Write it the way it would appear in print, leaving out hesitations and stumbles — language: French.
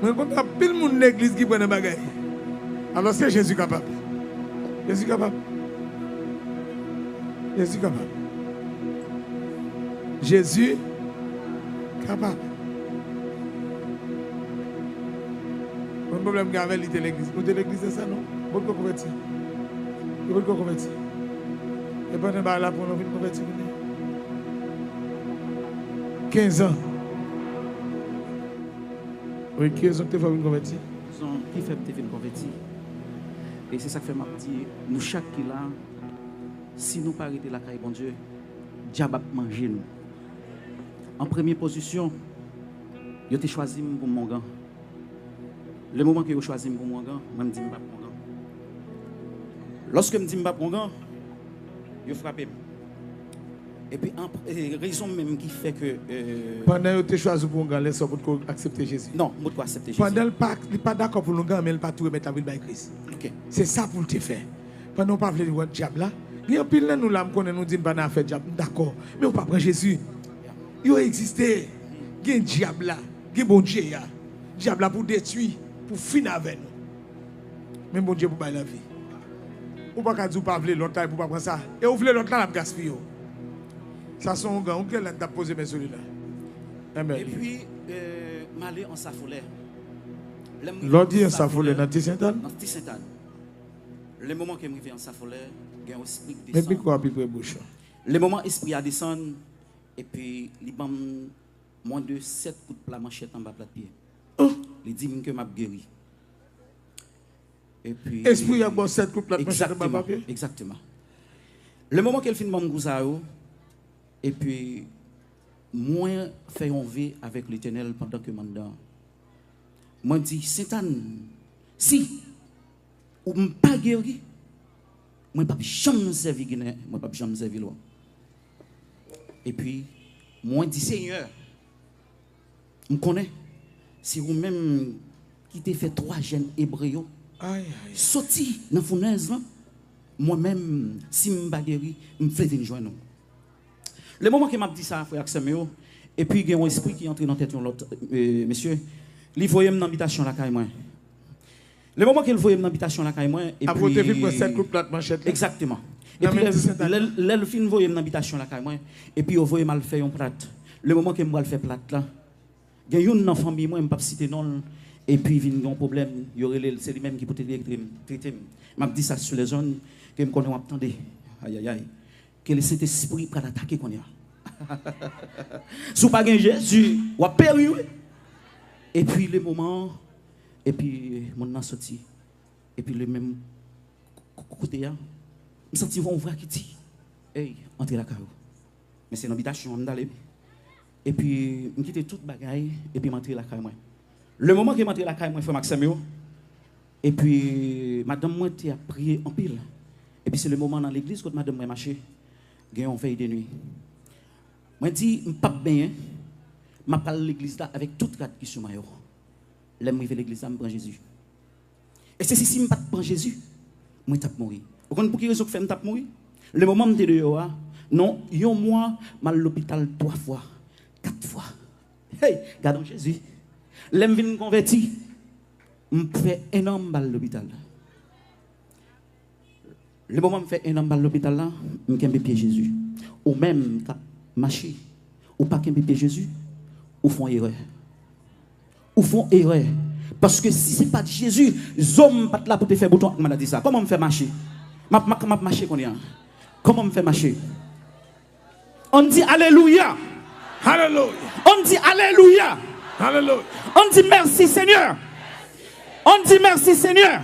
Je rencontre pile de monde dans l'église qui prend des bagages. Alors c'est Jésus capable. Jésus capable. Jésus capable. Jésus capable. Mon problème avec l'église. Vous l'église, c'est ça, non? Vous pouvez convertir. Vous pouvez convertir. Et pas de là pour nous convertir. 15 ans. Oui, 15 ans que tu fais une convertir. Qui fait une convertir. Et c'est ça que fait ma dit, nous chaque qui là, si nous pas arrêter la caille, bon Dieu, diable a mangé nous. En première position, je t'ai choisi pour mon gant. Le moment que je choisi pour mon gant, je me dis pas mon gant. Lorsque je me dis pas mon gant, je frappe. Et puis, raison même qui fait que. Pendant que tu as choisi pour un gars, laisse pour accepter Jésus. Non, je dois accepter Jésus. Pendant il n'est pas d'accord pour le gars, mais il ne pas tout remettre la vie de Christ. Okay. C'est ça pour te faire. Pendant qu'on ne parle pas de diable là, il y a pile de nous là, nous disons pas faire diable. D'accord. Mais on ne parle pas de Jésus. Il existe. Il y a un diable là. Il y a un bon Dieu là. Diable là pour détruire, pour finir avec nous. Mais bon Dieu pour bailler la vie. On ne peut pas dire pas vouloir l'autre là pour pas prendre ça. Et on voulait l'autre là, la gaspiller. Ça sont un gars, on a posé mes celui-là. Et puis, m'aller en Safolé. L'ordi en Safolé, dans Tissentan? Dans Tissentan. Le moment que je suis en Safolé, il y a un esprit qui descend. Mais puis quoi, puis pour bouche? Le moment esprit a descendu, et puis, il y a moins de 7 coups de plat manchette en bas de pied. Il dit que je suis guéri. Et puis. Esprit a bon 7 coups de plat manchette en bas de pied? Exactement. Le moment qu'elle finit mon gouzao, et puis, moi, fais un vie avec l'Éternel pendant que je suis dedans. Moi, je dis, Satan, si, ou ne pas guéri, moi, je ne peux jamais servir Guinée, moi, je ne peux jamais servir l'eau. Et puis, moi, je dis, Seigneur, je connais, si vous-même, qui t'ai fait 3 jeunes hébreux, sorti dans la fournaise, moi-même, si je ne suis pas guéri, je me fais venir joindre. Le moment que m'a dit ça, frère Axemio, et puis il y a un esprit qui est entré dans la tête de l'autre, monsieur, il voyait une invitation à la caille. Le moment qu'il voyait une invitation à la caille, et puis. Vous avez fait 7 coups de plate manchette. Exactement. Et puis, le film voyait une invitation à la caille, et puis il voyait mal faire un plat. Le moment que moi le fait plat là, il y a une famille, moi, je ne peux pas citer non, et puis il y a un problème, c'est lui-même qui peut traiter. Je dit ça sur les zones que je connais, attendez. Aïe, aïe, aïe. Que le Saint-Esprit pour attaquer qu'on y a. Si vous n'avez pas Jésus, vous avez perdu. Et puis le moment, et puis mon nom sorti. Et puis le même côté, je sens un vrai qui dit, hey, entrez la carreau. Mais c'est une habitation, on d'aller. Et puis je quitte toute bagaille, et puis je rentre la carreau. Le moment que je rentre la carreau, je fais Maximio. Et puis madame, moi, tu as prié en pile. Et puis c'est le moment dans l'église quand madame m'a marché. Il y a une veille de nuit. Moi, je dis, je ne suis pas bien. Je parle de l'église là avec toute la qui sont maillot. Là, je vais l'église là, je prends Jésus. Et c'est si je ne prends pas Jésus, je tape mourir. Vous comprenez pour qui raison que je tape mourir? Le moment où je suis dehors, non, il y a un mois, je suis à l'hôpital 3 fois, 4 fois. Hey, gardons Jésus. Là, je viens convertir. Je fais énorme mal à l'hôpital. Le moment où je fais un homme à l'hôpital là, je me pied Jésus. Ou même, marcher, ou pas qu'un pied Jésus, ou font erreur. Ou font erreur. Parce que si ce n'est pas de Jésus, les hommes ne sont pas là pour te faire bouton. Je dit ça. Comment me fait marcher? Je marcher comment me fait marcher? On dit Alléluia. Alléluia. On dit Alléluia. Alléluia. On dit merci Seigneur. On dit merci Seigneur.